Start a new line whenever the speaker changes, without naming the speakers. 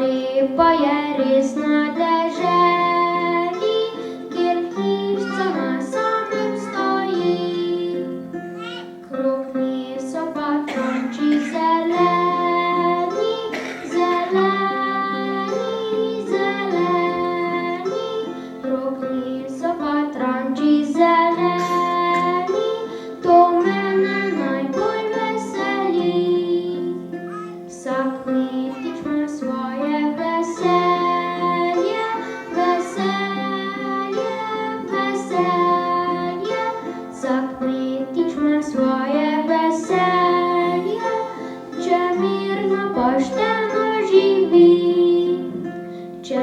ліпає ріс на дежелі, кірхівцями самим стоїть. Крупні собатончі зелені, зелені, зелені, крупні собатончі зелені, то мене найболь веселі. Заквітіть своє веселье, веселье, веселье, заквітіть своє веселье, че мирно поштено живі, че